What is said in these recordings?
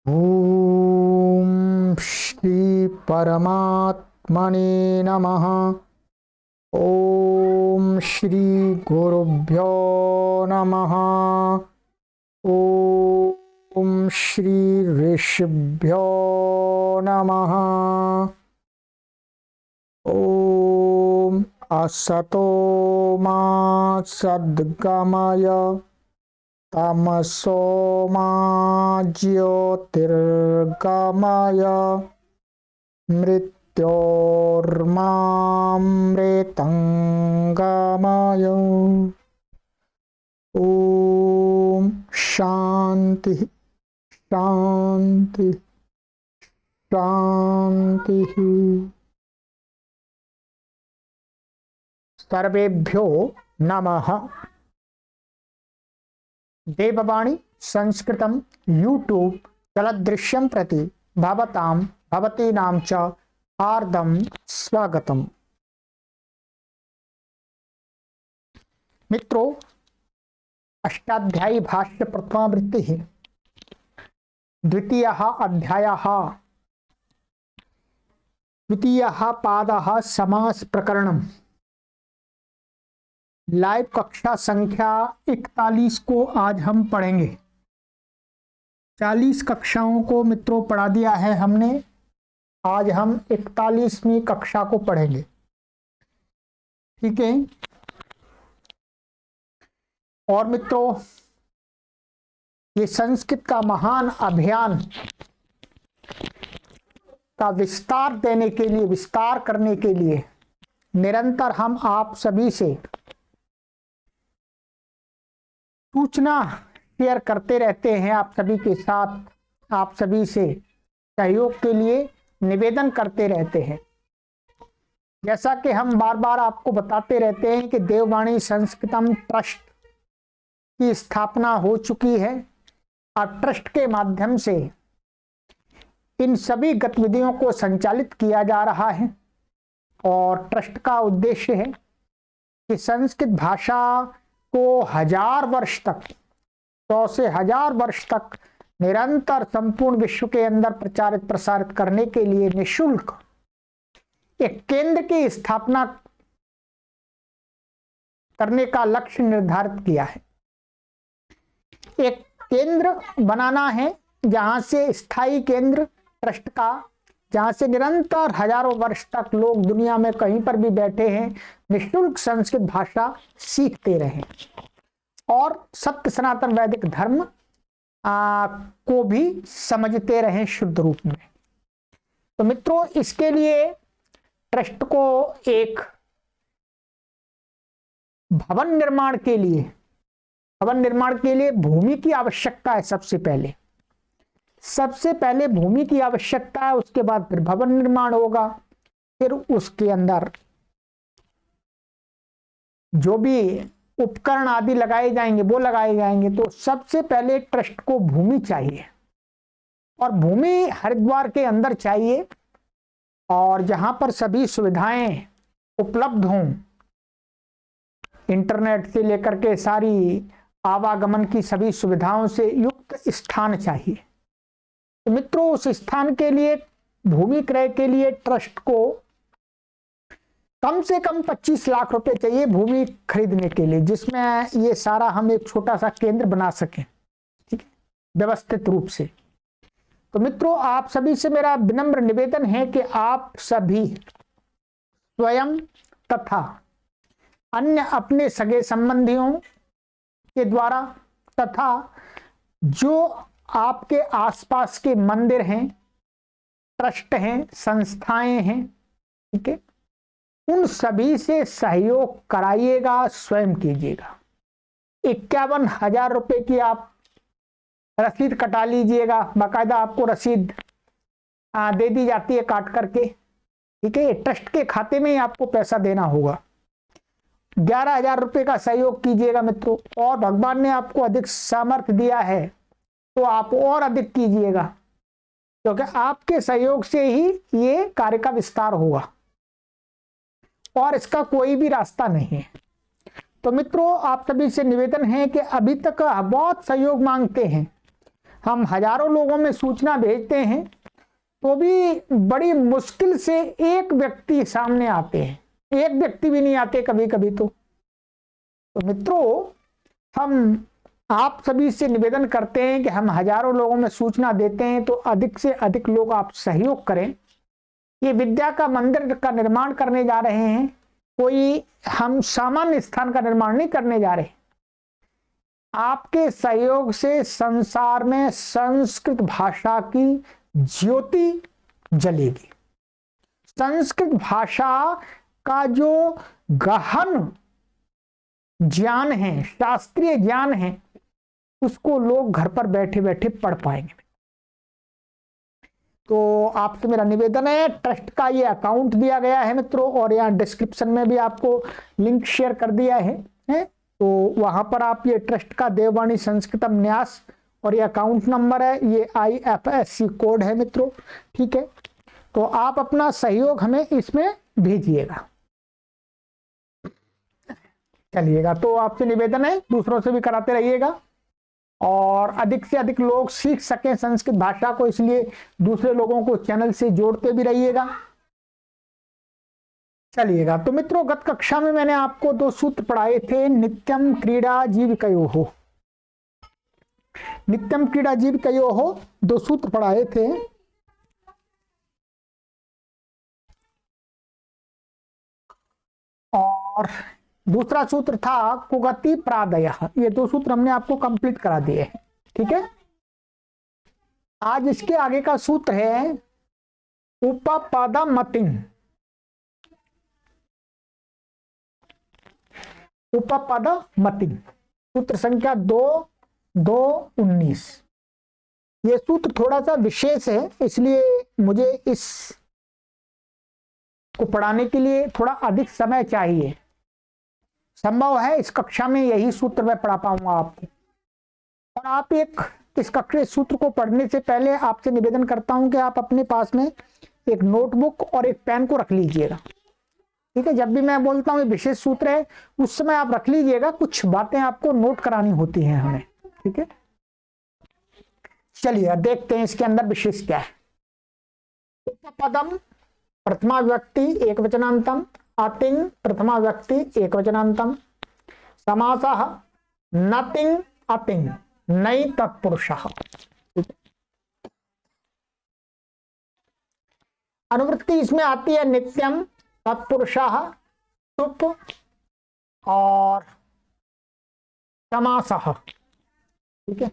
ओम श्री परमात्मने नमः। ओम श्री गुरुभ्यो नमः। ओम श्री ऋषिभ्यो नमः। ओम असतो मा सद्गमय तमसो मा ज्योतिर्गमय मृत्योर्मामृतंगमय। ओम शांति शांति शांति। सर्वेभ्यो नमः। देववाणी संस्कृतं यूट्यूब चलदृश्यं प्रति भवतां भवतीनां च हार्दं स्वागतम्। मित्रों, अष्टाध्यायी भाष्य प्रथमावृत्तिः द्वितीयः अध्यायः द्वितीयः पादः समास प्रकरणम्। लाइव कक्षा संख्या 41 को आज हम पढ़ेंगे। 40 कक्षाओं को मित्रों पढ़ा दिया है हमने। आज हम 41वीं कक्षा को पढ़ेंगे। ठीक है। और मित्रों, ये संस्कृत का महान अभियान का विस्तार देने के लिए, विस्तार करने के लिए निरंतर हम आप सभी से सूचना शेयर करते रहते हैं। आप सभी के साथ, आप सभी से सहयोग के लिए निवेदन करते रहते हैं। जैसा कि हम बार बार आपको बताते रहते हैं कि देववाणी संस्कृतम ट्रस्ट की स्थापना हो चुकी है और ट्रस्ट के माध्यम से इन सभी गतिविधियों को संचालित किया जा रहा है। और ट्रस्ट का उद्देश्य है कि संस्कृत भाषा को 1000 वर्ष तक, 100 से 1000 वर्ष तक निरंतर संपूर्ण विश्व के अंदर प्रचारित प्रसारित करने के लिए निःशुल्क एक केंद्र की स्थापना करने का लक्ष्य निर्धारित किया है। एक केंद्र बनाना है जहां से स्थायी केंद्र ट्रस्ट का, जहां से निरंतर हजारों वर्ष तक लोग दुनिया में कहीं पर भी बैठे हैं निःशुल्क संस्कृत भाषा सीखते रहें और सत्य सनातन वैदिक धर्म को भी समझते रहें शुद्ध रूप में। तो मित्रों, इसके लिए ट्रस्ट को एक भवन निर्माण के लिए भूमि की आवश्यकता है। सबसे पहले भूमि की आवश्यकता है, उसके बाद फिर भवन निर्माण होगा, फिर उसके अंदर जो भी उपकरण आदि लगाए जाएंगे वो लगाए जाएंगे। तो सबसे पहले ट्रस्ट को भूमि चाहिए और भूमि हरिद्वार के अंदर चाहिए और जहां पर सभी सुविधाएं उपलब्ध हों, इंटरनेट से लेकर के सारी आवागमन की सभी सुविधाओं से युक्त स्थान चाहिए। तो मित्रों, उस स्थान के लिए, भूमि क्रय के लिए ट्रस्ट को कम से कम 25 लाख रुपए चाहिए भूमि खरीदने के लिए, जिसमें ये सारा हम एक छोटा सा केंद्र बना सकें, ठीक है, व्यवस्थित रूप से। तो मित्रों, आप सभी से मेरा विनम्र निवेदन है कि आप सभी स्वयं तथा अन्य अपने सगे संबंधियों के द्वारा तथा जो आपके आसपास के मंदिर हैं, ट्रस्ट हैं, संस्थाएं हैं, ठीक है, उन सभी से सहयोग कराइएगा, स्वयं कीजिएगा। 51,000 रुपए की आप रसीद कटा लीजिएगा। बाकायदा आपको रसीद दे दी जाती है काट करके, ठीक है। ट्रस्ट के खाते में ही आपको पैसा देना होगा। 11,000 रुपए का सहयोग कीजिएगा मित्रों। और भगवान ने आपको अधिक सामर्थ्य दिया है तो आप और अधिक कीजिएगा, क्योंकि आपके सहयोग से ही ये कार्य का विस्तार होगा और इसका कोई भी रास्ता नहीं है। तो मित्रों, आप सभी से निवेदन है कि अभी तक बहुत सहयोग मांगते हैं, हम हजारों लोगों में सूचना भेजते हैं तो भी बड़ी मुश्किल से एक व्यक्ति सामने आते हैं, एक व्यक्ति भी नहीं आते कभी कभी। तो मित्रों, हम आप सभी से निवेदन करते हैं कि हम हजारों लोगों में सूचना देते हैं तो अधिक से अधिक लोग आप सहयोग करें। ये विद्या का मंदिर का निर्माण करने जा रहे हैं, कोई हम सामान्य स्थान का निर्माण नहीं करने जा रहे। आपके सहयोग से संसार में संस्कृत भाषा की ज्योति जलेगी। संस्कृत भाषा का जो गहन ज्ञान है, शास्त्रीय ज्ञान है, उसको लोग घर पर बैठे बैठे पढ़ पाएंगे। तो आपसे मेरा निवेदन है, ट्रस्ट का ये अकाउंट दिया गया है मित्रों, और यहाँ डिस्क्रिप्शन में भी आपको लिंक शेयर कर दिया है। तो वहां पर आप ये ट्रस्ट का देववाणी संस्कृतम न्यास और ये अकाउंट नंबर है, ये IFSC कोड है मित्रों, ठीक है। तो आप अपना सहयोग हमें इसमें भेजिएगा, चलिएगा। तो आपसे निवेदन है दूसरों से भी कराते रहिएगा और अधिक से अधिक लोग सीख सकें संस्कृत भाषा को, इसलिए दूसरे लोगों को चैनल से जोड़ते भी रहिएगा, चलिएगा। तो मित्रों, गत कक्षा में मैंने आपको 2 सूत्र पढ़ाए थे, नित्यम क्रीड़ा जीविकयोः। नित्यम क्रीड़ा जीविकयोः 2 सूत्र पढ़ाए थे। और दूसरा सूत्र था कुगति प्रादयः। ये 2 सूत्र हमने आपको कंप्लीट करा दिए हैं, ठीक है। आज इसके आगे का सूत्र है उपपदमतिं। उपपदमतिं सूत्र संख्या 2-2-19। ये सूत्र थोड़ा सा विशेष है, इसलिए मुझे इस को पढ़ाने के लिए थोड़ा अधिक समय चाहिए। संभव है इस कक्षा में यही सूत्र मैं पढ़ा पाऊंगा आपको। और आप इस कक्षा सूत्र को पढ़ने से पहले आपसे निवेदन करता हूं कि आप अपने पास में एक नोटबुक और एक पेन को रख लीजिएगा, ठीक है। जब भी मैं बोलता हूं ये विशेष सूत्र है, उस समय आप रख लीजिएगा, कुछ बातें आपको नोट करानी होती हैं हमें, ठीक है। चलिए देखते हैं इसके अंदर विशेष क्या है। उपपदम प्रथमा व्यक्ति एकवचनांतम, अतिंग प्रथमा व्यक्ति एकवचनांतम, समासः नतिंग अतिंग नई तत्पुरुषः। अनुवृत्ति इसमें आती है नित्यम, तत्पुरुषः, तुप और समासः, ठीक है।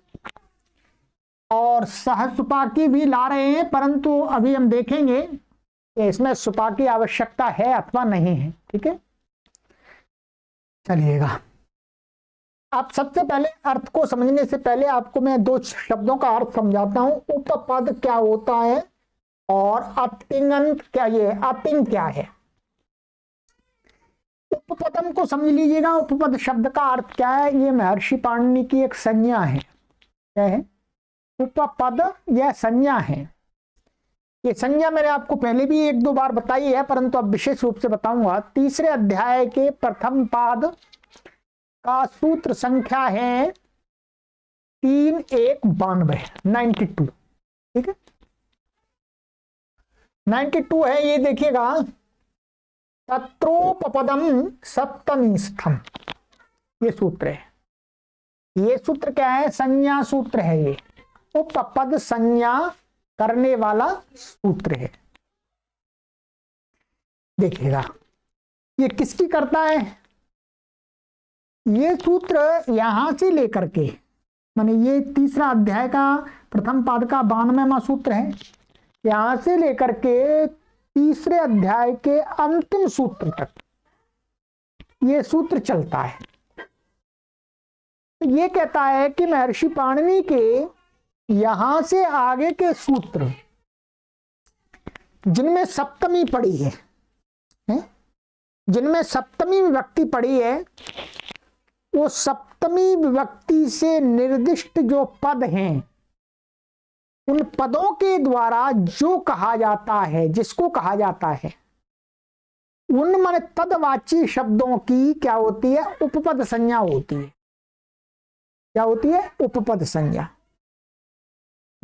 और सहसुपाकी भी ला रहे हैं, परंतु अभी हम देखेंगे कि इसमें सुपा की आवश्यकता है अथवा नहीं है, ठीक है। चलिएगा, आप सबसे पहले अर्थ को समझने से पहले आपको मैं 2 शब्दों का अर्थ समझाता हूं। उपपद क्या होता है और अतिंगंत क्या, ये अतिंग क्या है। उपपदम को समझ लीजिएगा। उपपद शब्द का अर्थ क्या है, ये महर्षि पाणिनि की एक संज्ञा है। क्या है? उपपद यह संज्ञा है। ये संज्ञा मैंने आपको पहले भी 1-2 बार बताई है, परंतु अब विशेष रूप से बताऊंगा। 3रे अध्याय के प्रथम पाद का सूत्र संख्या है 3-1-92, ठीक है। 92 है, ये देखिएगा। तत्रोपपदम सप्तमी स्थम, ये सूत्र है। ये सूत्र क्या है? संज्ञा सूत्र है। ये उपपद संज्ञा करने वाला सूत्र है। देखिएगा ये किसकी करता है। ये सूत्र यहां से लेकर के, माने ये 3रा अध्याय का प्रथम पाद का 92वां सूत्र है। यहां से लेकर के 3रे अध्याय के अंतिम सूत्र तक ये सूत्र चलता है। तो ये कहता है कि महर्षि पाणिनि के यहां से आगे के सूत्र जिनमें सप्तमी पड़ी है, जिनमें सप्तमी विभक्ति पड़ी है, वो सप्तमी विभक्ति से निर्दिष्ट जो पद हैं, उन पदों के द्वारा जो कहा जाता है, जिसको कहा जाता है, उन मन तदवाची शब्दों की क्या होती है? उपपद संज्ञा होती है। क्या होती है? उपपद संज्ञा।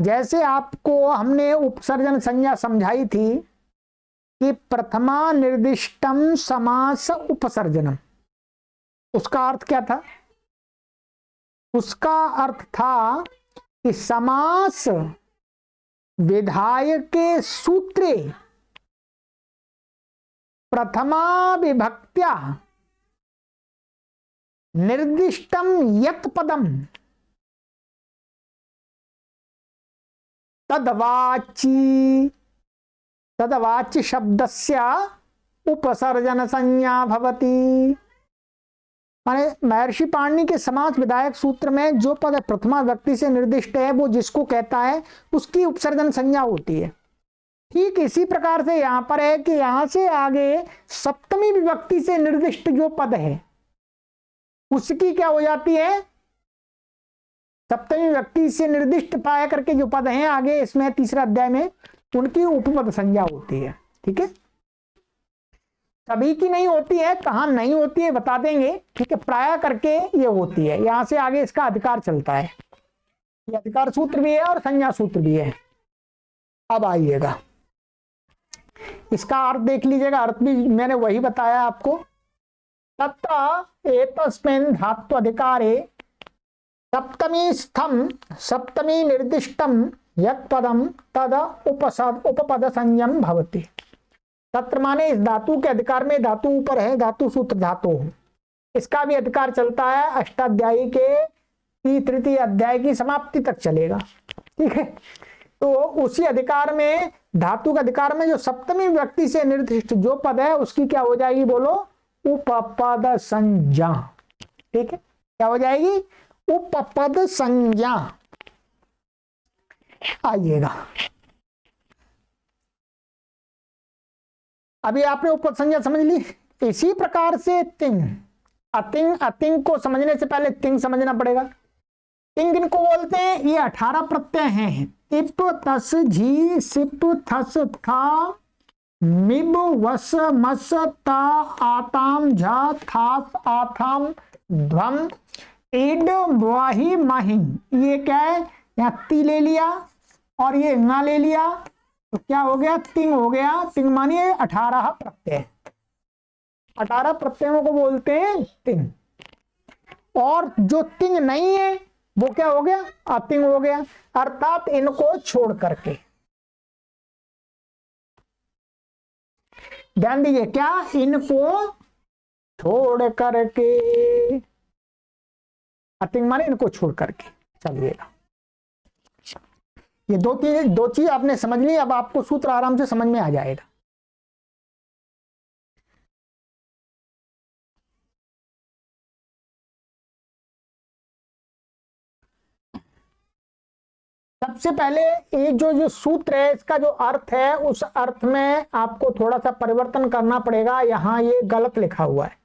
जैसे आपको हमने उपसर्जन संज्ञा समझाई थी कि प्रथमा निर्दिष्टम समास उपसर्जनम, उसका अर्थ क्या था? उसका अर्थ था कि समास विधाय के सूत्रे प्रथमा विभक्त्या निर्दिष्टम यत् पदम तदवाच्य शब्दस्य उपसर्जन संज्ञा भवति। माने महर्षि पाणिनि के समास विधायक सूत्र में जो पद प्रथमा व्यक्ति से निर्दिष्ट है वो जिसको कहता है उसकी उपसर्जन संज्ञा होती है। ठीक इसी प्रकार से यहां पर है कि यहां से आगे सप्तमी विभक्ति से निर्दिष्ट जो पद है उसकी क्या हो जाती है? सप्तमी विभक्ति से निर्दिष्ट पाया करके जो पद हैं आगे इसमें तीसरा अध्याय में उनकी उपपद संज्ञा होती है। ठीक है, सभी की नहीं होती है, कहां नहीं होती है बता देंगे। ठीक है, प्राय करके ये होती है, यहां से आगे इसका अधिकार चलता है। ये अधिकार सूत्र भी है और संज्ञा सूत्र भी है। अब आइएगा इसका अर्थ देख लीजिएगा, अर्थ भी मैंने वही बताया आपको। तत्र एतस्मिन् धातु अधिकारे सप्तमी स्थम सप्तमी निर्दिष्टम यत् पदम तद उपपद संज्ञम भवति। तत्र माने इस धातु के अधिकार में, धातु ऊपर है, धातु सूत्र धातु, इसका भी अधिकार चलता है अष्टाध्यायी के तृतीय अध्याय की समाप्ति तक चलेगा। ठीक है, तो उसी अधिकार में, धातु के अधिकार में जो सप्तमी व्यक्ति से निर्दिष्ट जो पद है उसकी क्या हो जाएगी? बोलो, उपपद संज्ञा। ठीक है, क्या हो जाएगी? उपपद संज्ञा। आइएगा अभी आपने उपपद संज्ञा समझ ली। इसी प्रकार से तिंग, अतिंग, अतिंग को समझने से पहले तिंग समझना पड़ेगा। तिंग इनको बोलते हैं, ये 18 प्रत्यय हैं। तिप तस झी सिप थस था मिब वस मस ता आताम झा थास आथाम ध्वम इड वाही माहिंग। ये क्या है? यहाँ ती ले लिया और ये ना ले लिया तो क्या हो गया? तिंग हो गया। तिंग मानिए 18 प्रत्यय, 18 प्रत्ययों को बोलते हैं तिंग। और जो तिंग नहीं है वो क्या हो गया? अतिंग हो गया, अर्थात इनको छोड़ करके। ध्यान दीजिए, क्या? इनको छोड़ करके। अतिंग माने इनको छोड़ करके। चलिएगा, ये दो चीज आपने समझ ली। अब आपको सूत्र आराम से समझ में आ जाएगा। सबसे पहले ये जो सूत्र है इसका जो अर्थ है उस अर्थ में आपको थोड़ा सा परिवर्तन करना पड़ेगा। यहां ये गलत लिखा हुआ है।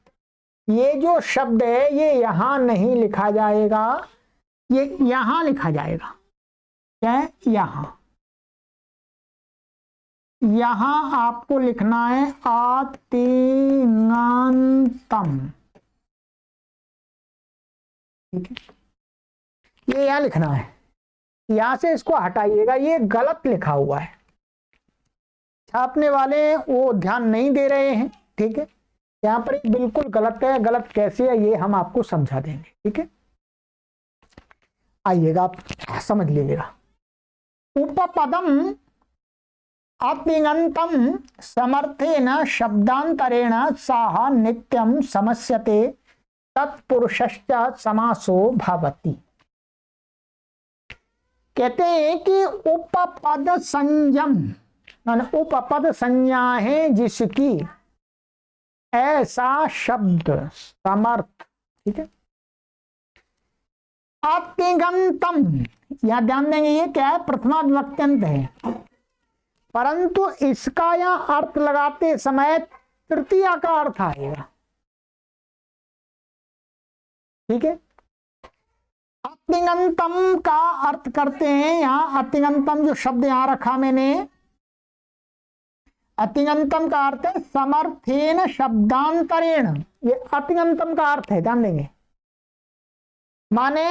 ये जो शब्द है ये यहां नहीं लिखा जाएगा, ये यहां लिखा जाएगा। क्या है? यहां आपको लिखना है आतिंगंतम। ठीक है, ये यहां लिखना है, यहां से इसको हटाइएगा, ये गलत लिखा हुआ है। छापने वाले वो ध्यान नहीं दे रहे हैं। ठीक है, यहां पर बिल्कुल गलत है। गलत कैसे है ये हम आपको समझा देंगे। ठीक है, आइएगा आप समझ लीजिएगा। उपपदम अतिङन्तम समर्थेन शब्दांतरेण साह नित्यम समस्यते तत्पुरुषश्च समासो भवति। कहते हैं कि उपपद संयम, उपपद संज्ञा है जिसकी ऐसा शब्द समर्थ। ठीक है, अतिङन्तम, यहां ध्यान देंगे ये क्या है? प्रथमा विभक्त्यंत है, परंतु इसका यहां अर्थ लगाते समय तृतीया का अर्थ आएगा। ठीक है, अतिङन्तम का अर्थ करते हैं यहां। अतिङन्तम जो शब्द यहां रखा मैंने, अतिङन्तम का अर्थ है समर्थेन शब्दांतरेण। ये अतिङन्तम का अर्थ है, ध्यान देंगे। माने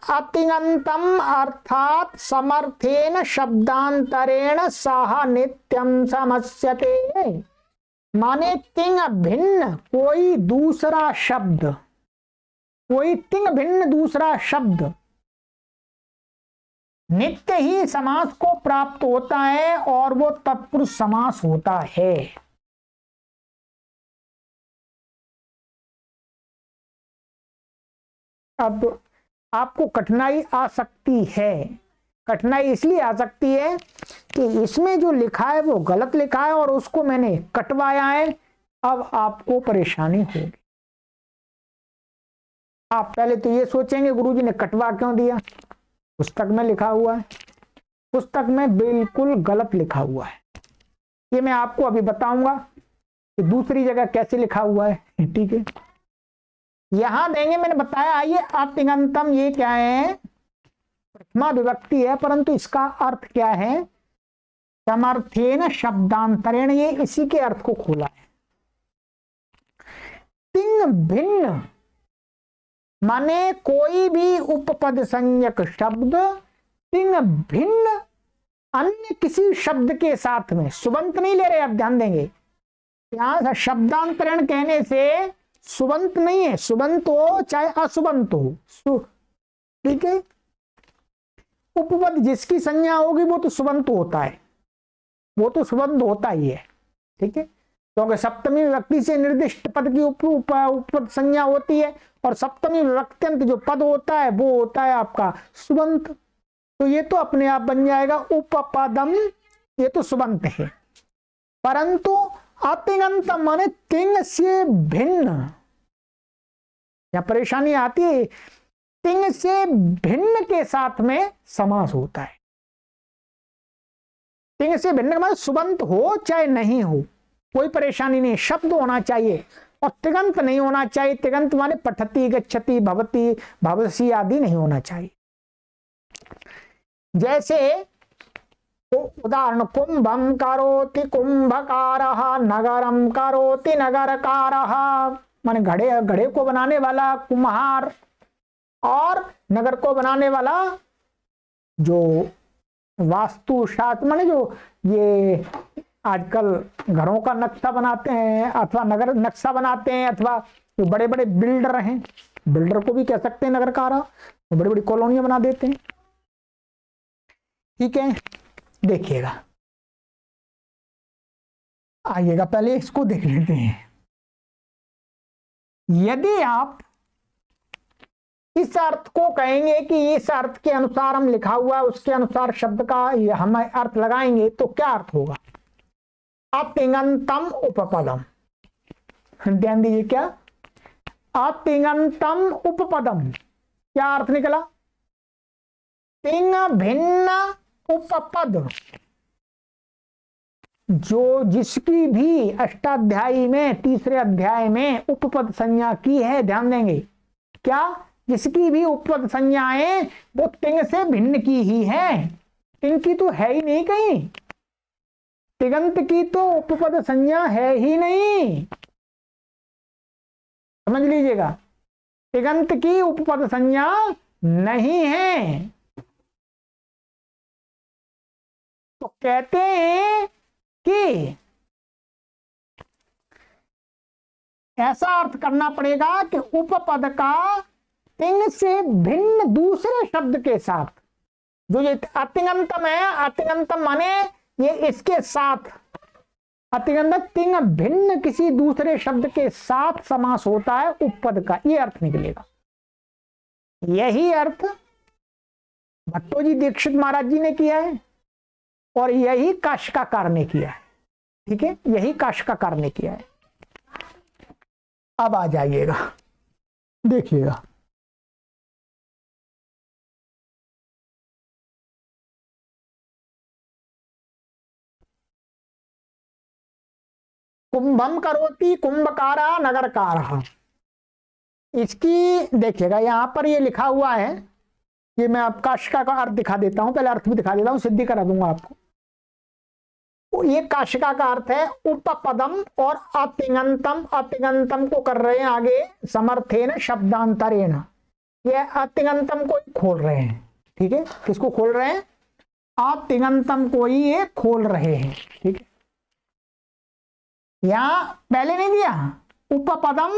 अतिगंतम अर्थात समर्थेन शब्दांतरेण सह नित्यम समस्यते। माने तिंग भिन्न कोई दूसरा शब्द, कोई तिंग भिन्न दूसरा शब्द नित्य ही समास को प्राप्त होता है और वो तत्पुरुष समास होता है। अब आपको कठिनाई आ सकती है, कठिनाई इसलिए आ सकती है कि इसमें जो लिखा है वो गलत लिखा है और उसको मैंने कटवाया है। अब आपको परेशानी होगी। आप पहले तो ये सोचेंगे गुरुजी ने कटवा क्यों दिया, पुस्तक में लिखा हुआ है, पुस्तक में बिल्कुल गलत लिखा हुआ है। ये मैं आपको अभी बताऊंगा कि दूसरी जगह कैसे लिखा हुआ है। ठीक है, यहां देंगे, मैंने बताया। आइए, अतिगंतम ये क्या है, प्रथमा विभक्ति है, परंतु इसका अर्थ क्या है, समर्थेन शब्दांतरेण, ये इसी के अर्थ को खोला है। तिंग भिन्न माने कोई भी उपपद संज्ञक शब्द तिंग भिन्न अन्य किसी शब्द के साथ में, सुबंत नहीं ले रहे, आप ध्यान देंगे। यहां शब्दांतरण कहने से सुबंत नहीं है, सुबंत हो चाहे असुबंत हो, ठीक है। उपपद जिसकी संज्ञा होगी वो तो सुबंत होता है, वो तो सुबंत होता ही है, ठीक है। क्योंकि सप्तमी विभक्ति से निर्दिष्ट पद की उपपद संज्ञा होती है और सप्तमी विभक्त्यंत जो पद होता है वो होता है आपका सुबंत। तो ये तो अपने आप बन जाएगा उपपदम, ये तो सुबंत है। परंतु अतिगंत माने तिंग से भिन्न, या परेशानी आती है, तिंग से भिन्न के साथ में समास होता है। तिंग से भिन्न माने सुबंत हो चाहे नहीं हो, कोई परेशानी नहीं, शब्द होना चाहिए और तिगंत नहीं होना चाहिए। तिगंत माने पठती, गच्छति, भवति, भवसी आदि नहीं होना चाहिए। जैसे उदाहरण, कुंभम करोति कुंभकारः, नगरम करोति नगरकारः, माने घड़े को बनाने वाला कुम्हार और नगर को बनाने वाला जो वास्तुशास्त्र, माने जो ये आजकल घरों का नक्शा बनाते हैं अथवा नगर नक्शा बनाते हैं, अथवा जो बड़े बड़े बिल्डर हैं, बिल्डर को भी कह सकते हैं नगरकार, तो बड़ी बड़ी कॉलोनियां बना देते हैं। ठीक है, देखिएगा, आइएगा, पहले इसको देख लेते हैं। यदि आप इस अर्थ को कहेंगे कि इस अर्थ के अनुसार हम लिखा हुआ है उसके अनुसार शब्द का हम अर्थ लगाएंगे तो क्या अर्थ होगा, अतिगंतम उपपदम। ध्यान दीजिए, क्या अतिगंतम उपपदम, क्या अर्थ निकला, तिंग भिन्न उपपद, जो जिसकी भी अष्टाध्यायी में तीसरे अध्याय में उपपद संज्ञा की है, ध्यान देंगे, क्या जिसकी भी उपपद संज्ञाएं वो तिंग से भिन्न की ही है, तिंग की तो है ही नहीं कहीं, तिगंत की तो उपपद संज्ञा है ही नहीं, समझ लीजिएगा, तिगंत की उपपद संज्ञा नहीं है। तो कहते हैं कि ऐसा अर्थ करना पड़ेगा कि उपपद का तिंग से भिन्न दूसरे शब्द के साथ, जो ये अतिगंतम है, अतिगंतम माने ये इसके साथ, अतिगंत तिंग भिन्न किसी दूसरे शब्द के साथ समास होता है उपपद का, ये अर्थ निकलेगा। यही अर्थ भट्टोजी दीक्षित महाराज जी ने किया है और यही काशिकाकार ने किया है, ठीक है, यही काशिकाकार ने किया है। अब आ जाइएगा, देखिएगा, कुंभम करोति कुंभकारा नगरकारः, इसकी देखिएगा यहां पर ये लिखा हुआ है, ये मैं आप काशिका का अर्थ दिखा देता हूं, पहले अर्थ भी दिखा देता हूं, सिद्धि करा दूंगा आपको। ये काशिका का अर्थ है उपपदम और अतिगंतम, अतिगंतम को कर रहे हैं आगे समर्थेन शब्दांतरेण, ये अतिगंतम को ही खोल रहे हैं, ठीक है। किसको खोल रहे हैं? अतिगंतम को ही ये खोल रहे हैं, ठीक है। यहां पहले नहीं दिया उपपदम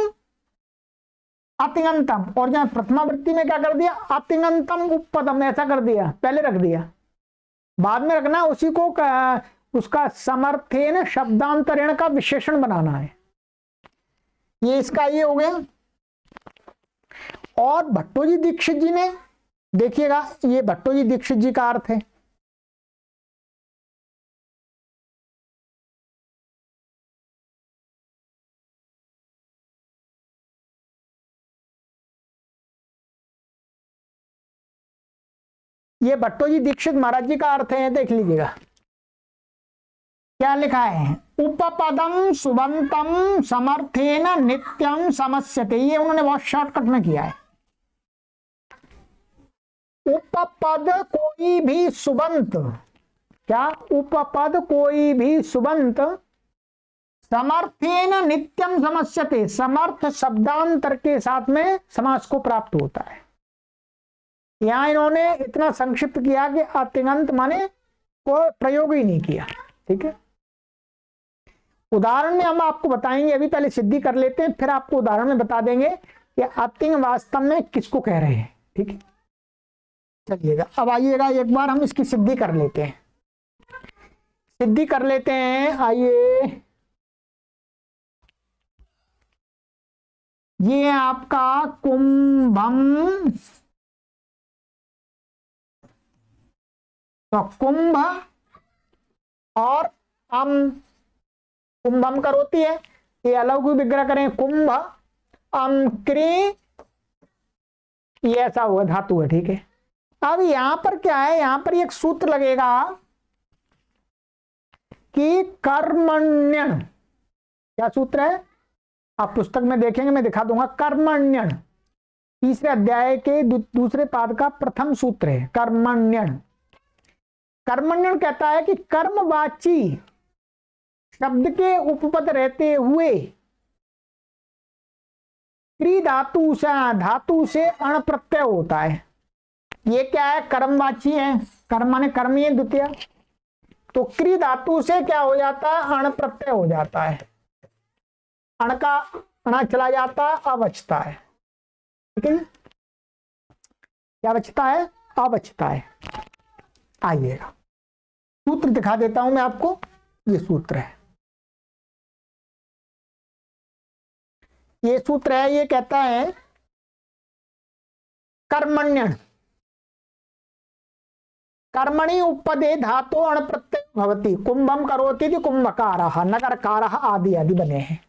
अतिगंतम, और जहां प्रथमा वृत्ति में क्या कर दिया? अतिगंतम उपपदम, ऐसा कर दिया, पहले रख दिया। बाद में रखना उसी को उसका समर्थेन शब्दांतरण का विशेषण बनाना है। ये इसका ये हो गया। और भट्टोजी दीक्षित जी ने, देखिएगा ये भट्टोजी दीक्षित जी का अर्थ है। ये भट्टोजी दीक्षित महाराज जी का अर्थ है, देख लीजिएगा क्या लिखा है। उपपदम सुबंतम समर्थेन नित्यम समस्यते, ये उन्होंने बहुत शॉर्टकट में किया है। उपपद कोई भी सुबंत, क्या? उपपद कोई भी सुबंत समर्थेन नित्यम समस्यते, समर्थ शब्दांतर के साथ में समास को प्राप्त होता है। यहां इन्होंने इतना संक्षिप्त किया कि अतिगंत माने को प्रयोग ही नहीं किया, ठीक है। उदाहरण में हम आपको बताएंगे, अभी पहले सिद्धि कर लेते हैं, फिर आपको उदाहरण में बता देंगे कि अतिंग वास्तव में किसको कह रहे हैं, ठीक है। चलिएगा अब आइएगा, एक बार हम इसकी सिद्धि कर लेते हैं, सिद्धि कर लेते हैं। आइए, ये आपका कुंभम, तो कुंभ और कुंभम करोती है, ये अलौकिक विग्रह करें कुंभ क्री, ये ऐसा हुआ धातु है, ठीक है। अब यहां पर क्या है? यहां पर एक सूत्र लगेगा कि कर्मण्यन, क्या सूत्र है? आप पुस्तक में देखेंगे, मैं दिखा दूंगा। कर्मण्यन तीसरे अध्याय के दूसरे पाद का प्रथम सूत्र है, कर्मण्यन। कर्मण्यन कहता है कि कर्मवाची शब्द के उपपद रहते हुए क्री धातु से अण प्रत्यय होता है। ये क्या है? कर्मवाची है, कर्म माने कर्मी है द्वितीय, तो क्री धातु से क्या हो जाता है? अण प्रत्यय हो जाता है, अण का अणा चला जाता है, अबचता है, ठीक है। क्या बचता है? अबचता है। आइएगा सूत्र दिखा देता हूं मैं आपको, ये सूत्र है, ये सूत्र है। ये कहता है कर्मण्यन कर्मणि उपपदे धातु अण प्रत्यय भवति, कुंभम करोति थी कुंभकारः नगरकारः आदि आदि बने हैं।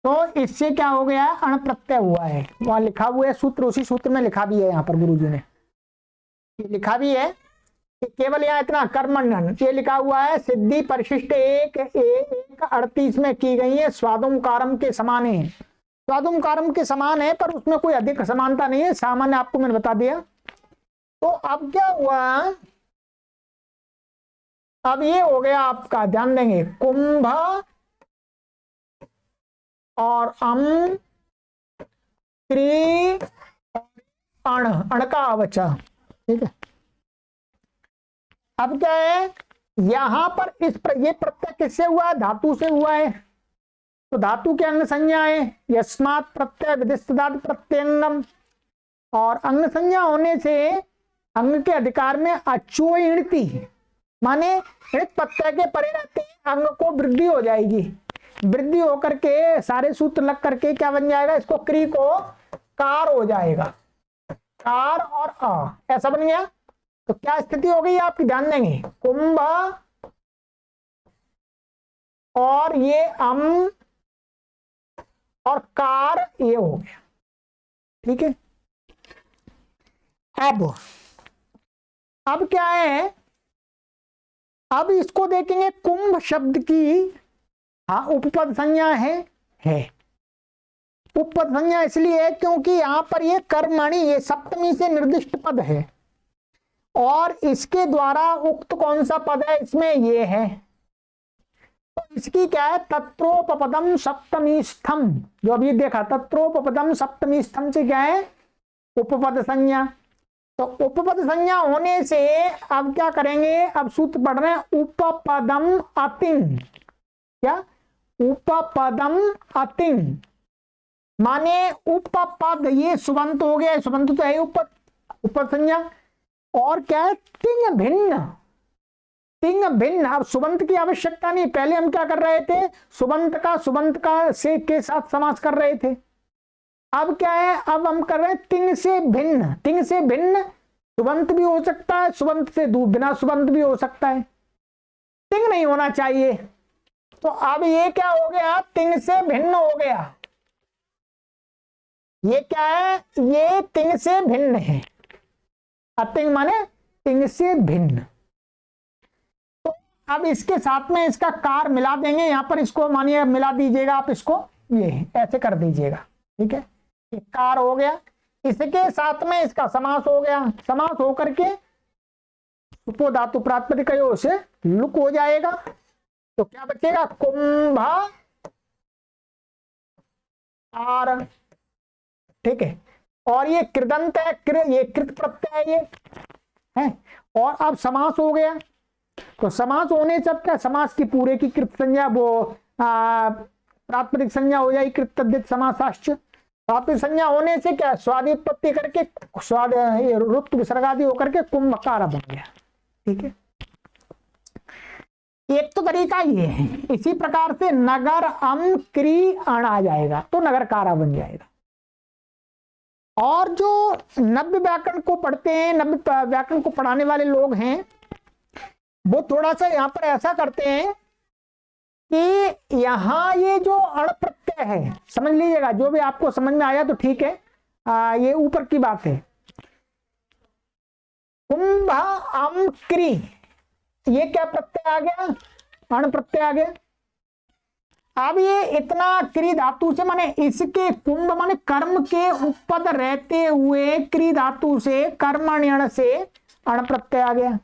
तो इससे क्या हो गया? अण प्रत्यय हुआ है, वहां लिखा हुआ है सूत्र, उसी सूत्र में लिखा भी है, यहाँ पर गुरुजी ने लिखा भी है। केवल यहाँ इतना कर्मण्यन ये लिखा हुआ है, सिद्धि परिशिष्ट 1:38 में की गई है, स्वादुमकारम के समान है, स्वादुमकारम के समान है, पर उसमें कोई अधिक समानता नहीं है, सामान्य आपको मैंने बता दिया। तो अब क्या हुआ? अब ये हो गया आपका, ध्यान देंगे, कुंभ और क्री अण का अवचा, ठीक है। अब क्या है? यहां पर ये प्रत्यय किससे हुआ है? धातु से हुआ है, तो धातु के अंग संज्ञा है, यस्मात् प्रत्यय विधिष्ठात् प्रत्यंगम, और अंग संज्ञा होने से अंग के अधिकार में अचो इणति माने इणित प्रत्यय के परे रहते अंग को वृद्धि हो जाएगी, वृद्धि होकर के सारे सूत्र लग करके क्या बन जाएगा? इसको क्री को कार हो जाएगा, कार और अ ऐसा बन गया। तो क्या स्थिति हो गई आपकी? ध्यान देंगे, कुंभ और ये और कार ये हो गया, ठीक है। अब क्या है? अब इसको देखेंगे, कुंभ शब्द की हाँ उपपद संज्ञा है। उपपद संज्ञा इसलिए है क्योंकि यहां पर ये कर्मणि, ये सप्तमी से निर्दिष्ट पद है, और इसके द्वारा उक्त कौन सा पद है? इसमें ये है, तो इसकी क्या है? तत्रोपपदम सप्तमी स्थम, जो अभी देखा, तत्रोपपदम सप्तमी स्थम से क्या है? उपपद संज्ञा। तो उपपद संज्ञा होने से अब क्या करेंगे, अब सूत्र पढ़ रहे हैं, उपपदम अतिंग। क्या? उपपदम अतिंग माने उपपद, ये सुबंत हो गया, सुबंत तो है उपपद संज्ञा। और क्या है? तिंग भिन्न, तिंग भिन्न। अब सुबंत की आवश्यकता नहीं, पहले हम क्या कर रहे थे, सुबंत का से के साथ समास कर रहे थे। अब क्या है, अब हम कर रहे हैं तिंग से भिन्न। तिंग से भिन्न सुबंत भी हो सकता है, सुबंत से बिना सुबंत भी हो सकता है, तिंग नहीं होना चाहिए। तो अब ये क्या हो गया, तिंग से भिन्न हो गया। ये क्या है, ये तिंग से भिन्न है। अतिंग माने तिंग से भिन्न। तो अब इसके साथ में इसका कार मिला देंगे, यहां पर इसको मानिए मिला दीजिएगा आप, इसको ये ऐसे कर दीजिएगा, ठीक है। ये कार हो गया, इसके साथ में इसका समास हो गया। समास होकर के सुपो धातु प्रातिपदिक से लुक हो जाएगा। तो क्या बचेगा, कुंभा आर, ठीक है। और ये कृदंत है, ये कृत प्रत्यय है, ये है। और अब समास हो गया, तो समास होने से क्या, समास की पूरे की कृत संज्ञा वो प्रातिपदिक संज्ञा हो जाएगी, कृत तद्धित समासाश्च। प्रातिपदिक संज्ञा होने से क्या, स्वादित्पत्ति करके स्वाद रुक्त विसर्गादि होकर के कुंभकार बन गया, ठीक है। एक तो तरीका ये है। इसी प्रकार से नगर अम क्री अण आ जाएगा तो नगर कारा बन जाएगा। और जो नव्य व्याकरण को पढ़ते हैं, नव्य व्याकरण को पढ़ाने वाले लोग हैं, वो थोड़ा सा यहां पर ऐसा करते हैं कि यहां ये जो अण प्रत्यय है, समझ लीजिएगा, जो भी आपको समझ में आया तो ठीक है, ये ऊपर की बात है। कुंभ अम क्री, ये क्या प्रत्यय आ गया, अण प्रत्यय आ गया। अब ये इतना क्री धातु से माने इसके कुंभ माने कर्म के उपपद रहते हुए क्री धातु से कर्मण्यण से अण प्रत्यय आ गया।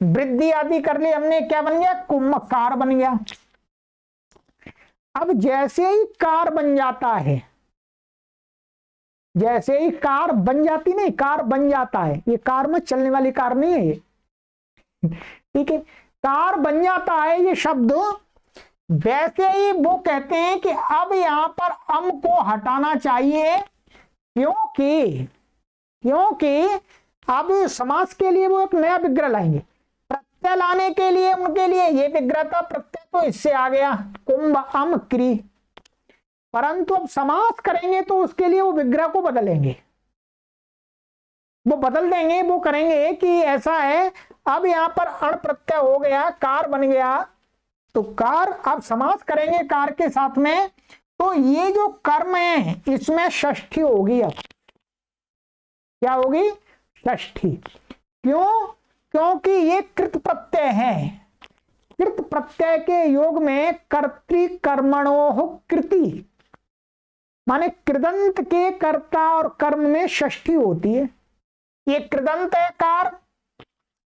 वृद्धि आदि कर ली हमने, क्या बन गया, कुंभकार बन गया। अब जैसे ही कार बन जाता है, जैसे ही कार बन जाती, नहीं कार बन जाता है, ये कार में चलने वाली कार नहीं है ये, ठीक है। कार बन जाता है ये शब्द, वैसे ही वो कहते हैं कि अब यहां पर अम को हटाना चाहिए, क्योंकि अब समास के लिए वो एक नया विग्रह लाएंगे। प्रत्यय लाने के लिए उनके लिए ये विग्रह था, प्रत्यय तो इससे आ गया कुंभ अम क्री, परंतु अब समास करेंगे तो उसके लिए वो विग्रह को बदलेंगे, वो बदल देंगे। वो करेंगे कि ऐसा है, अब यहां पर अण प्रत्यय हो गया, कार बन गया, तो कार अब समास करेंगे कार के साथ में, तो ये जो कर्म है इसमें षष्ठी होगी। अब क्या होगी, षष्ठी। क्यों, क्योंकि ये कृत प्रत्यय है। कृत प्रत्यय के योग में कर्तृकर्मणोः कृति माने कृदंत के कर्ता और कर्म में षष्ठी होती है। ये कृदंत है कार,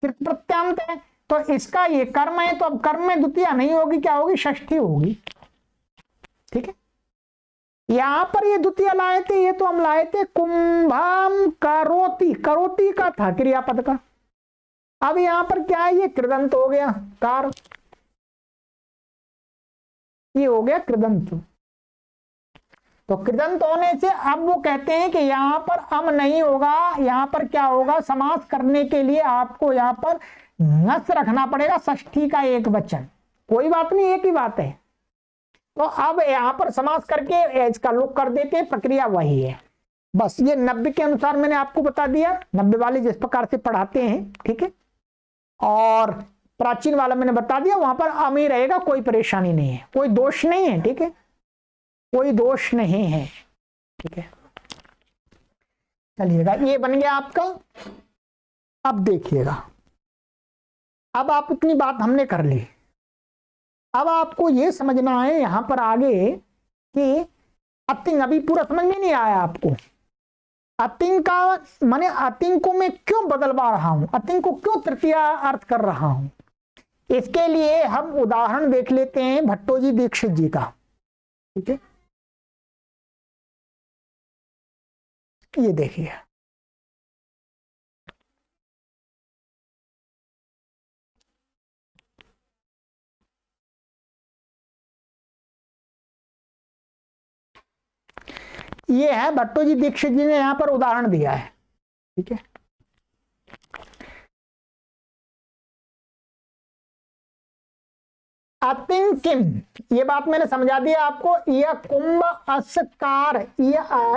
कृत प्रत्यांत है, तो इसका ये कर्म है, तो अब कर्म में द्वितीय नहीं होगी, क्या होगी, षष्ठी होगी, ठीक है। यहां पर ये द्वितीय लाए थे, ये तो हम लाए थे कुंभम करोति, करोति का था क्रियापद का। अब यहां पर क्या है, ये कृदंत हो गया कार, ये हो गया कृदंत। तो कृदंत होने से अब वो कहते हैं कि यहां पर अम नहीं होगा, यहां पर क्या होगा, समास करने के लिए आपको यहां पर नस रखना पड़ेगा, षष्ठी का एक वचन। कोई बात नहीं, एक ही बात है। तो अब यहां पर समास करके एज का लुक कर देते हैं, प्रक्रिया वही है। बस ये नब्बे के अनुसार मैंने आपको बता दिया, नब्बे वाले जिस प्रकार से पढ़ाते हैं, ठीक है। और प्राचीन वाला मैंने बता दिया, वहां पर अम ही रहेगा, कोई परेशानी नहीं है, कोई दोष नहीं है, ठीक है, कोई दोष नहीं है, ठीक है। चलिएगा, ये बन गया आपका। अब देखिएगा, अब आप इतनी बात हमने कर ली, अब आपको ये समझना है यहां पर आगे कि अतिंग, अभी पूरा समझ में नहीं आया आपको। अतिंग का माने अतिंग को मैं क्यों बदलवा रहा हूं, अतिंग को क्यों तृतीय अर्थ कर रहा हूं, इसके लिए हम उदाहरण देख लेते हैं भट्टोजी दीक्षित जी का, ठीक है। ये देखिए, ये है भट्टोजी दीक्षित जी ने यहां पर उदाहरण दिया है। ठीक है, अतिंग किम, ये बात मैंने समझा दिया आपको। यह कुंभ अस्कार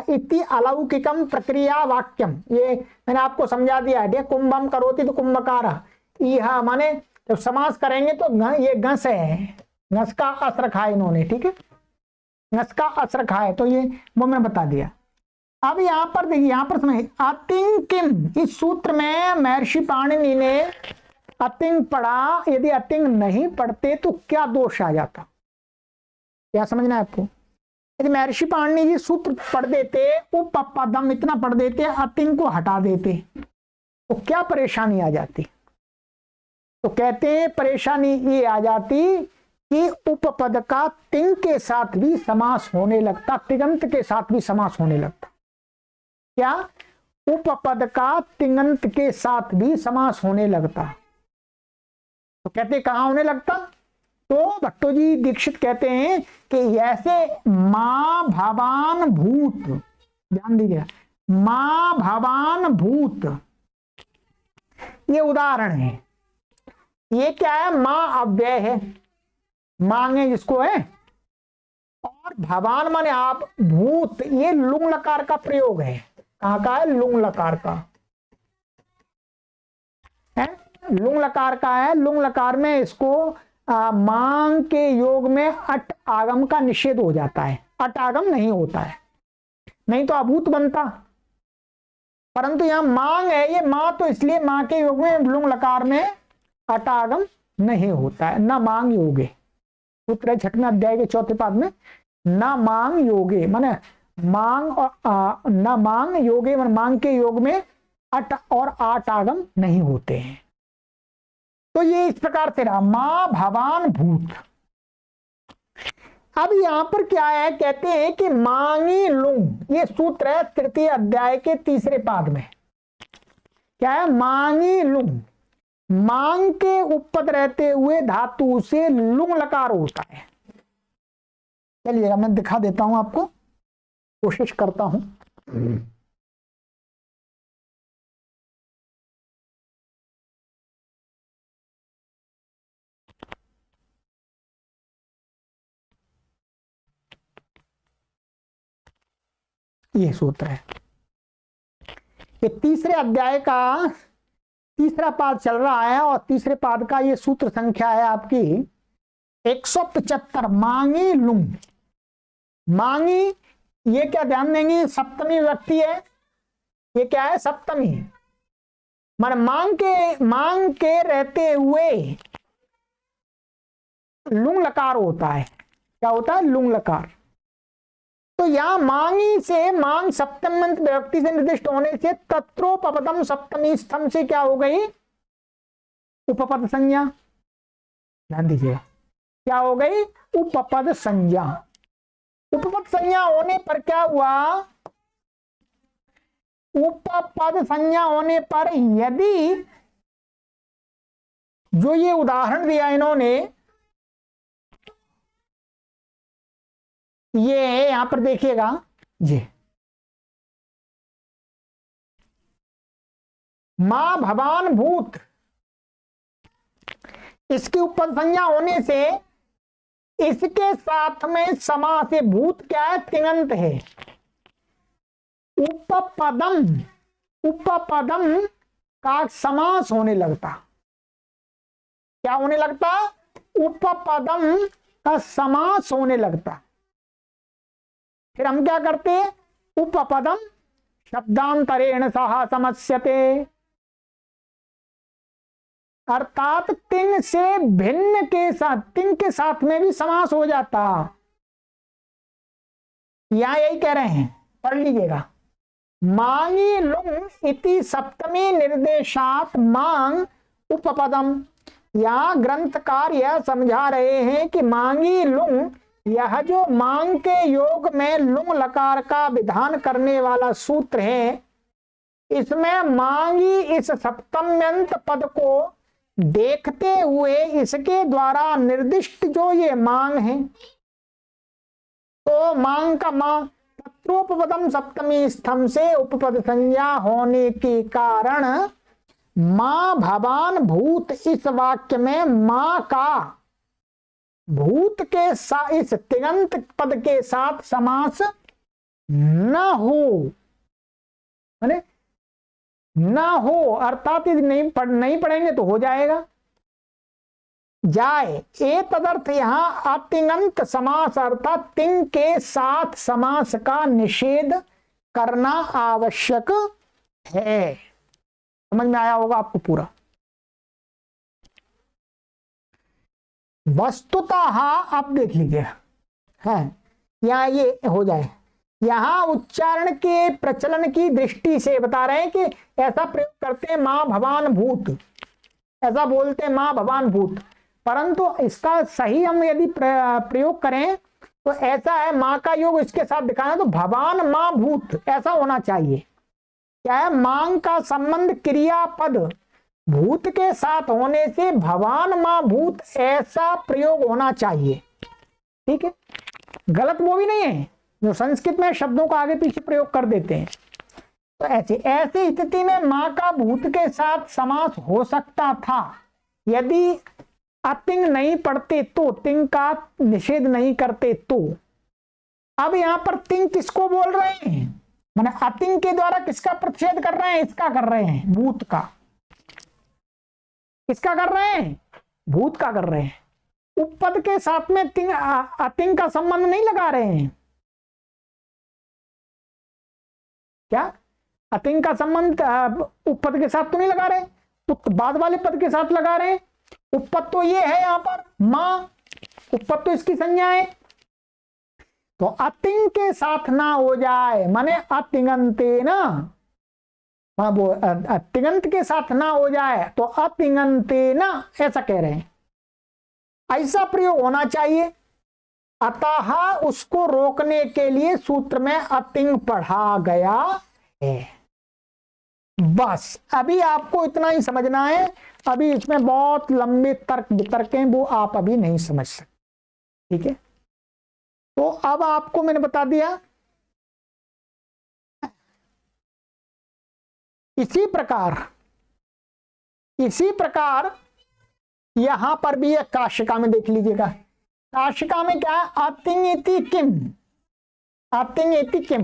इति अलौकिकम प्रक्रिया वाक्यम, ये मैंने आपको समझा दिया है। कुंभम करोति तो कुंभकार, यह माने जब समास करेंगे तो ये घस है, घस का अस रखा है इन्होंने। ठीक है, घस का अस रखा है, तो ये वो मैं बता दिया। अब यहां पर देखिए, यहां पर समझ अतिंग किम, इस सूत्र में महर्षि पाणिनि ने अतिंग पढ़ा, यदि अतिंग नहीं पढ़ते तो क्या दोष आ जाता, क्या समझना है आपको। यदि महर्षि पाणिनि जी सूत्र पढ़ देते, उपपदम इतना पढ़ देते, अतिंग को हटा देते, तो क्या परेशानी आ जाती। तो कहते हैं परेशानी ये आ जाती कि उपपद का तिंग के साथ भी समास होने लगता, तिगंत के साथ भी समास होने लगता। क्या, उपपद का तिंगंत के साथ भी समास होने लगता। तो कहते कहां होने लगता, तो भट्टोजी दीक्षित कहते हैं कि ऐसे मां भवान भूत, ध्यान दीजिए, मां भवान भूत, ये उदाहरण है। ये क्या है, मां अव्यय है, मांगे जिसको है, और भवान माने आप, भूत ये लुंग लकार का प्रयोग है। कहां का है, लुंग लकार का है, लुंग लकार का है। लुंग लकार में इसको मांग के योग में अट आगम का निषेध हो जाता है, अट आगम नहीं होता है, नहीं तो अभूत बनता। परंतु यहां मांग है, ये मां तो इसलिए मां के योग में लुंग लकार में अट आगम नहीं होता है। न मांग योगे, सूत्र 6वें अध्याय के 4थे पाद में, न मांग योगे माने मांग और न मांग योगे माने मांग के योग में अट और आट आगम नहीं होते हैं। तो ये इस प्रकार से रहा, मां भवान भूत। अब यहां पर क्या है, कहते हैं कि मांगी लुंग, ये सूत्र है 3 अध्याय के 3 पाद में। क्या है, मांगी लुंग, मांग के उपपद रहते हुए धातु से लुंग लकार होता है। चलिएगा मैं दिखा देता हूं आपको, कोशिश करता हूं। ये सूत्र है, ये 3 अध्याय का 3 पाद चल रहा है, और 3 पाद का ये सूत्र संख्या है आपकी 175। मांगी लुंग, मांगी ये क्या ध्यान देंगे, सप्तमी व्यक्ति है। ये क्या है, सप्तमी, माने मांग के रहते हुए लुंग लकार होता है। क्या होता है, लुंग लकार। तो यहां मांगी से, मांग सप्तम व्यक्ति से निर्दिष्ट होने से तत्रोपपदम सप्तमी स्तंभ से क्या हो गई, उपपद संज्ञा। ध्यान दीजिएगा, क्या हो गई, उपपद संज्ञा। उपपद संज्ञा होने पर क्या हुआ, उपपद संज्ञा होने पर यदि जो ये उदाहरण दिया इन्होंने, ये यहां पर देखिएगा, ये मां भवान भूत, इसकी उपपद संज्ञा होने से इसके साथ में समास है, भूत क्या है, तिङंत है। उपपदम, उपपदम का समास होने लगता। क्या होने लगता, उपपदम का समास होने लगता। फिर हम क्या करते हैं, उपपदम शब्दांतरेण सह समस्यते, अर्थात तिंग से भिन्न के साथ, तिंग के साथ में भी समास हो जाता। यहां यही कह रहे हैं, पढ़ लीजिएगा। मांगी लुंग इति सप्तमी निर्देशात मांग उपपदम। यहां ग्रंथकार यह समझा रहे हैं कि मांगी लुंग, यह जो मांग के योग में लुंग लकार का विधान करने वाला सूत्र है, इसमें मांगी इस सप्तम्यंत पद को देखते हुए इसके द्वारा निर्दिष्ट जो ये मांग है, तो मांग का मां मित्रोपपदम सप्तमी स्थम से उपपद संज्ञा होने के कारण मां भवान भूत, इस वाक्य में मां का भूत के साथ, इस तिङंत पद के साथ समास न हो, माने न हो, अर्थात यदि नहीं पढ़ेंगे तो हो जाएगा, जाए। ए तदर्थ यहां अतिङंत समास अर्थात तिंग के साथ समास का निषेध करना आवश्यक है। समझ में आया होगा आपको पूरा। वस्तुतः अब देख लीजिए, है यहां ये हो जाए, यहां उच्चारण के प्रचलन की दृष्टि से बता रहे हैं कि ऐसा प्रयोग करते हैं मां भवान भूत, ऐसा बोलते हैं मां भवान भूत, परंतु इसका सही हम यदि प्रयोग करें तो ऐसा है, मां का योग इसके साथ दिखाना तो भवान मां भूत ऐसा होना चाहिए। क्या है, मां का संबंध क्रियापद भूत के साथ होने से भवान मां भूत ऐसा प्रयोग होना चाहिए। ठीक है, गलत वो भी नहीं है जो संस्कृत में शब्दों को आगे पीछे प्रयोग कर देते हैं। तो ऐसी स्थिति में मां का भूत के साथ समास हो सकता था यदि अतिंग नहीं पढ़ते तो, तिंग का निषेध नहीं करते तो। अब यहां पर तिंग किसको बोल रहे हैं, माने अतिंग के द्वारा किसका प्रतिषेध कर रहे हैं, इसका कर रहे हैं, भूत का। किसका कर रहे हैं, भूत का कर रहे हैं। उपपद के साथ में तिंग अतिंग का संबंध नहीं लगा रहे हैं। क्या अतिंग का संबंध उपपद के साथ तो नहीं लगा रहे, तो बाद वाले पद के साथ लगा रहे हैं। उपपद तो ये है यहां पर मां, उपपद तो इसकी संज्ञा है, तो अतिंग के साथ ना हो जाए, माने अतिङन्ते ना, वो तिङन्त के साथ ना हो जाए तो अतिङन्ते ना ऐसा कह रहे हैं, ऐसा प्रयोग होना चाहिए। अतः उसको रोकने के लिए सूत्र में अतिंग पढ़ा गया है। बस अभी आपको इतना ही समझना है, अभी इसमें बहुत लंबे तर्क वितर्क हैं, वो आप अभी नहीं समझ सकते। ठीक है, तो अब आपको मैंने बता दिया। इसी प्रकार यहां पर भी एक काशिका में देख लीजिएगा। काशिका में क्या है, अतिंग इति किम, अतिंग इति किम,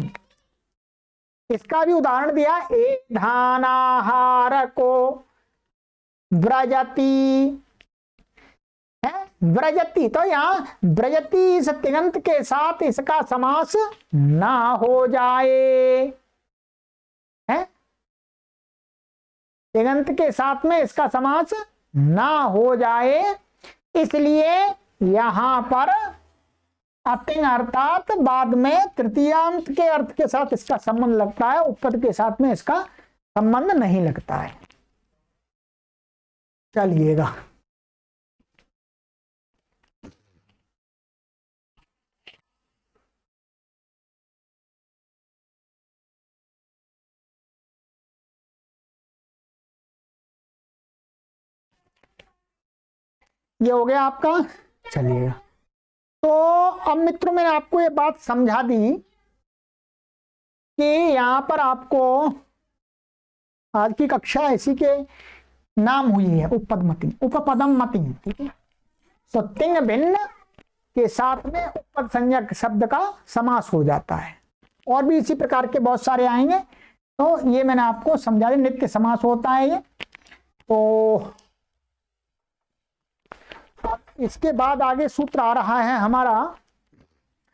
इसका भी उदाहरण दिया। ए धानाहार को व्रजती है, व्रजती, तो यहां व्रजती इस तिङन्त के साथ इसका समास ना हो जाए, है तिङन्त के साथ में इसका समास ना हो जाए, इसलिए यहां पर अतिंग अर्थात बाद में तृतीयांत के अर्थ के साथ इसका संबंध लगता है, उपपद के साथ में इसका संबंध नहीं लगता है। चलिएगा, ये हो गया आपका। चलिएगा, तो अब मित्रों मैंने आपको ये बात समझा दी कि यहां पर आपको आज की कक्षा इसी के नाम हुई है, उपपद मतिंग, उपपदम मतिंग। ठीक है, तो तिंग भिन्न के साथ में उपपद संज्ञक शब्द का समास हो जाता है, और भी इसी प्रकार के बहुत सारे आएंगे। तो ये मैंने आपको समझा दिया, नित्य समास होता है ये। तो इसके बाद आगे सूत्र आ रहा है हमारा,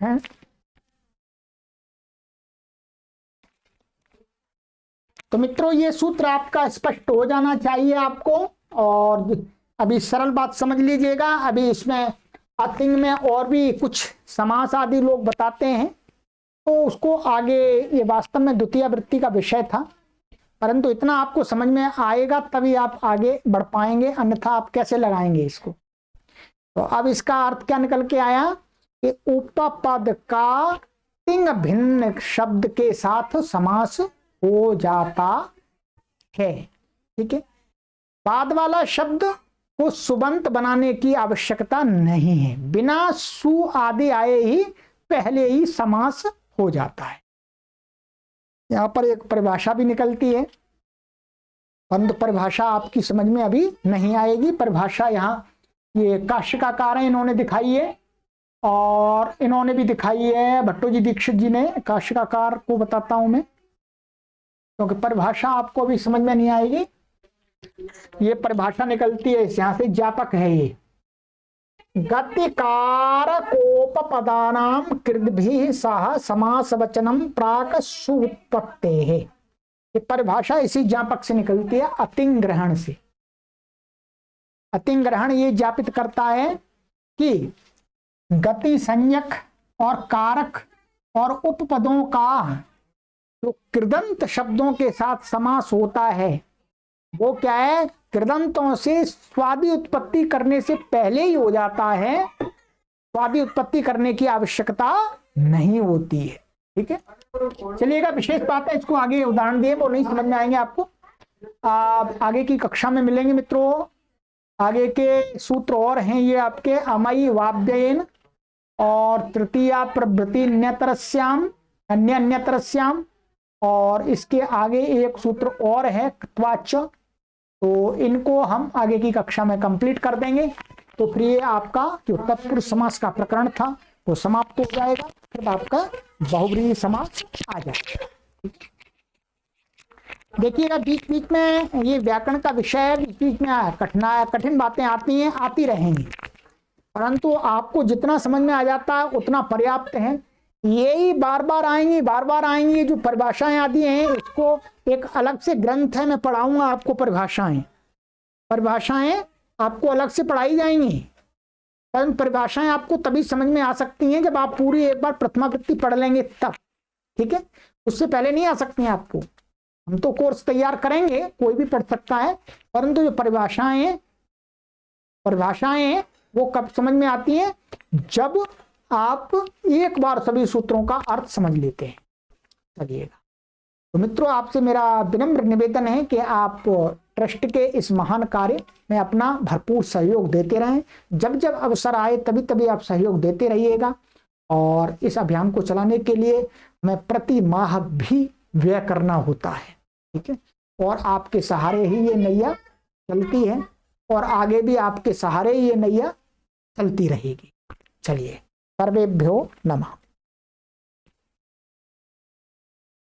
है तो मित्रों ये सूत्र आपका स्पष्ट हो जाना चाहिए आपको। और अभी सरल बात समझ लीजिएगा, अभी इसमें अतिंग में और भी कुछ समास आदि लोग बताते हैं, तो उसको आगे, ये वास्तव में द्वितीय वृत्ति का विषय था, परंतु इतना आपको समझ में आएगा तभी आप आगे बढ़ पाएंगे, अन्यथा आप कैसे लगाएंगे इसको। तो अब इसका अर्थ क्या निकल के आया कि उपपद का तिंग भिन्न शब्द के साथ समास हो जाता है। ठीक है, बाद वाला शब्द को सुबंत बनाने की आवश्यकता नहीं है, बिना सु आदि आए ही पहले ही समास हो जाता है। यहाँ पर एक परिभाषा भी निकलती है, परंतु परिभाषा आपकी समझ में अभी नहीं आएगी। परिभाषा यहाँ ये काशिकाकार है, इन्होंने दिखाई है, और इन्होंने भी दिखाई है भट्टोजी दीक्षित जी ने। काशिकाकार को बताता हूं मैं, क्योंकि परिभाषा आपको अभी समझ में नहीं आएगी। ये परिभाषा निकलती है यहां से, ज्ञापक है ये, गतिकारकोपपदानां कृद्भिः सह समास वचनम प्राक सुत्पत्ते है। ये परिभाषा इसी ज्ञापक से निकलती है, अतिग्रहण से। अतिग्रहण ये ज्ञापित करता है कि गति संज्ञक और कारक और उपपदों का जो कृदंत शब्दों के साथ समास होता है वो क्या है, कृदंतों से स्वादि उत्पत्ति करने से पहले ही हो जाता है, स्वादि उत्पत्ति करने की आवश्यकता नहीं होती है। ठीक है, चलिएगा विशेष बात है, इसको आगे उदाहरण दिए वो नहीं समझ में आएंगे आपको, आगे की कक्षा में मिलेंगे मित्रों। आगे के सूत्र और हैं ये आपके, अमयी वाव्ययेन और तृतीया प्रवृत्ति न्यतरस्याम अन्यतरस्याम, और इसके आगे एक सूत्र और है क्त्वाच। तो इनको हम आगे की कक्षा में कंप्लीट कर देंगे। तो फिर ये आपका जो तत्पुरुष समास का प्रकरण था वो समाप्त हो जाएगा, फिर आपका बहुव्रीहि समास आ जाएगा। देखिएगा बीच बीच में ये व्याकरण का विषय बीच बीच में कठिन बातें आती हैं, आती रहेंगी, परंतु आपको जितना समझ में आ जाता है उतना पर्याप्त है। यही बार बार आएंगी जो परिभाषाएं आदि हैं, इसको एक अलग से ग्रंथ है, मैं पढ़ाऊंगा आपको परिभाषाएं आपको अलग से पढ़ाई जाएंगी, पर परिभाषाएं आपको तभी समझ में आ सकती हैं जब आप पूरी एक बार प्रथमावृत्ति पढ़ लेंगे तब। ठीक है, उससे पहले नहीं आ सकती हैं आपको। हम तो कोर्स तैयार करेंगे, कोई भी पढ़ सकता है, परंतु जो परिभाषाएं वो कब समझ में आती हैं, जब आप एक बार सभी सूत्रों का अर्थ समझ लेते हैं। चलिएगा, तो मित्रों आपसे मेरा विनम्र निवेदन है कि आप ट्रस्ट के इस महान कार्य में अपना भरपूर सहयोग देते रहें। जब जब अवसर आए तभी तभी आप सहयोग देते रहिएगा, और इस अभियान को चलाने के लिए हमें प्रति माह भी व्यय करना होता है। ठीक है, और आपके सहारे ही ये नैया चलती है, और आगे भी आपके सहारे ही ये नैया चलती रहेगी। चलिए, सर्वेभ्यो नमः।